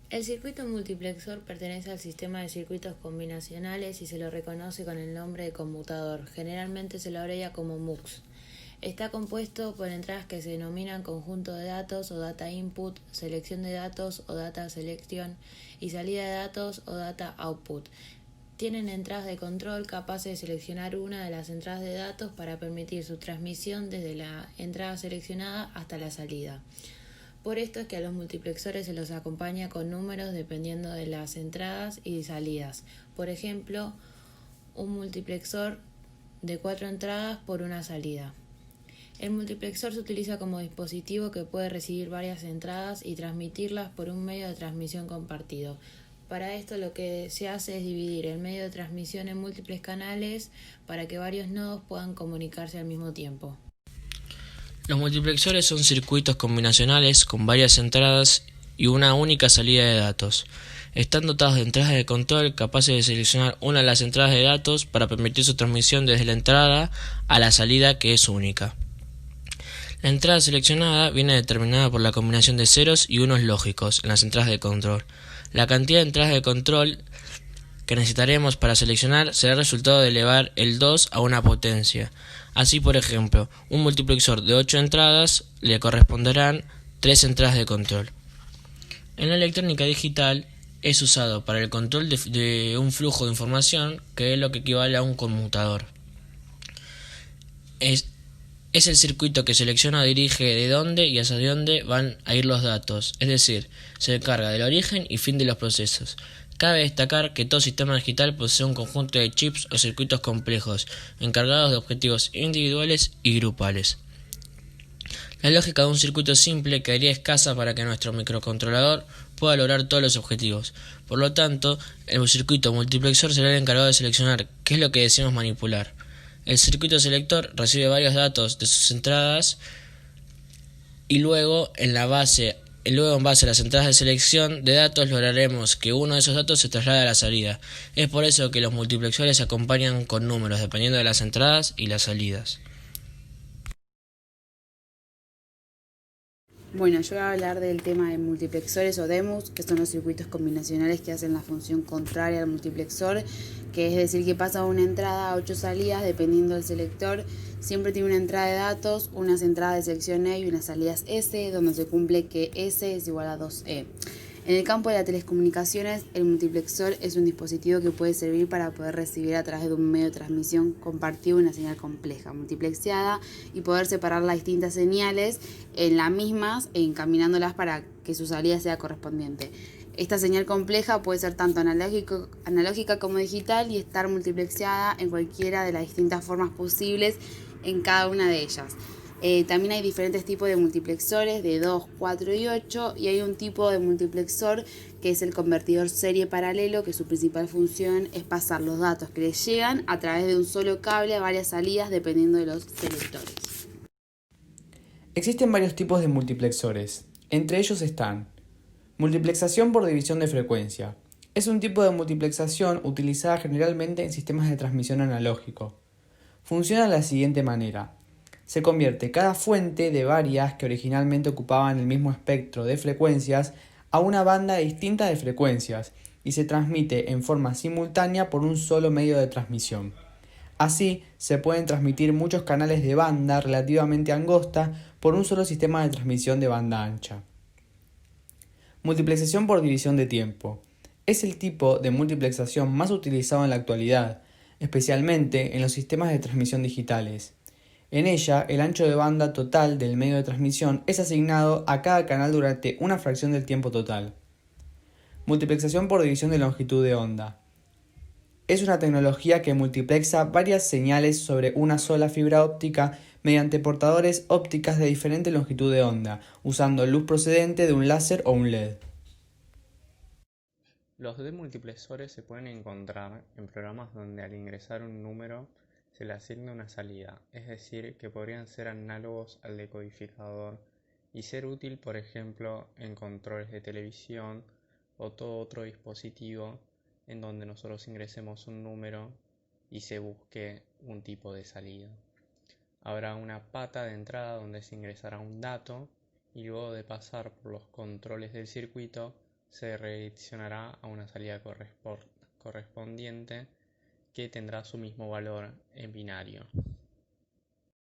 El circuito multiplexor pertenece al sistema de circuitos combinacionales y se lo reconoce con el nombre de conmutador, generalmente se lo abrevia como MUX. Está compuesto por entradas que se denominan conjunto de datos o data input, selección de datos o data selection y salida de datos o data output. Tienen entradas de control capaces de seleccionar una de las entradas de datos para permitir su transmisión desde la entrada seleccionada hasta la salida. Por esto es que a los multiplexores se los acompaña con números dependiendo de las entradas y salidas. Por ejemplo, un multiplexor de 4 entradas por una salida. El multiplexor se utiliza como dispositivo que puede recibir varias entradas y transmitirlas por un medio de transmisión compartido. Para esto lo que se hace es dividir el medio de transmisión en múltiples canales para que varios nodos puedan comunicarse al mismo tiempo. Los multiplexores son circuitos combinacionales con varias entradas y una única salida de datos. Están dotados de entradas de control capaces de seleccionar una de las entradas de datos para permitir su transmisión desde la entrada a la salida, que es única. La entrada seleccionada viene determinada por la combinación de ceros y unos lógicos en las entradas de control. La cantidad de entradas de control que necesitaremos para seleccionar será el resultado de elevar el 2 a una potencia. Así, por ejemplo, un multiplexor de 8 entradas le corresponderán 3 entradas de control. En la electrónica digital es usado para el control de un flujo de información, que es lo que equivale a un conmutador. Es el circuito que selecciona o dirige de dónde y hacia dónde van a ir los datos, es decir, se encarga del origen y fin de los procesos. Cabe destacar que todo sistema digital posee un conjunto de chips o circuitos complejos, encargados de objetivos individuales y grupales. La lógica de un circuito simple quedaría escasa para que nuestro microcontrolador pueda lograr todos los objetivos. Por lo tanto, el circuito multiplexor será el encargado de seleccionar qué es lo que deseamos manipular. El circuito selector recibe varios datos de sus entradas y luego en base a las entradas de selección de datos lograremos que uno de esos datos se traslade a la salida. Es por eso que los multiplexores se acompañan con números dependiendo de las entradas y las salidas. Bueno, yo voy a hablar del tema de multiplexores o DEMUS, que son los circuitos combinacionales que hacen la función contraria al multiplexor, que es decir que pasa una entrada a 8 salidas dependiendo del selector. Siempre tiene una entrada de datos, unas entradas de selección E y unas salidas S, donde se cumple que S es igual a 2E. En el campo de las telecomunicaciones, el multiplexor es un dispositivo que puede servir para poder recibir a través de un medio de transmisión compartido una señal compleja, multiplexeada, y poder separar las distintas señales en las mismas e encaminándolas para que su salida sea correspondiente. Esta señal compleja puede ser tanto analógica como digital y estar multiplexeada en cualquiera de las distintas formas posibles en cada una de ellas. También hay diferentes tipos de multiplexores de 2, 4 y 8, y hay un tipo de multiplexor que es el convertidor serie paralelo, que su principal función es pasar los datos que les llegan a través de un solo cable a varias salidas dependiendo de los selectores. Existen varios tipos de multiplexores. Entre ellos están multiplexación por división de frecuencia. Es un tipo de multiplexación utilizada generalmente en sistemas de transmisión analógico. Funciona de la siguiente manera. Se convierte cada fuente de varias que originalmente ocupaban el mismo espectro de frecuencias a una banda distinta de frecuencias y se transmite en forma simultánea por un solo medio de transmisión. Así, se pueden transmitir muchos canales de banda relativamente angosta por un solo sistema de transmisión de banda ancha. Multiplexación por división de tiempo. Es el tipo de multiplexación más utilizado en la actualidad, especialmente en los sistemas de transmisión digitales. En ella, el ancho de banda total del medio de transmisión es asignado a cada canal durante una fracción del tiempo total. Multiplexación por división de longitud de onda. Es una tecnología que multiplexa varias señales sobre una sola fibra óptica mediante portadores ópticas de diferente longitud de onda, usando luz procedente de un láser o un LED. Los demultiplexores se pueden encontrar en programas donde al ingresar un número se le asigna una salida, es decir, que podrían ser análogos al decodificador y ser útil, por ejemplo, en controles de televisión o todo otro dispositivo en donde nosotros ingresemos un número y se busque un tipo de salida. Habrá una pata de entrada donde se ingresará un dato y luego de pasar por los controles del circuito se redireccionará a una salida correspondiente que tendrá su mismo valor en binario.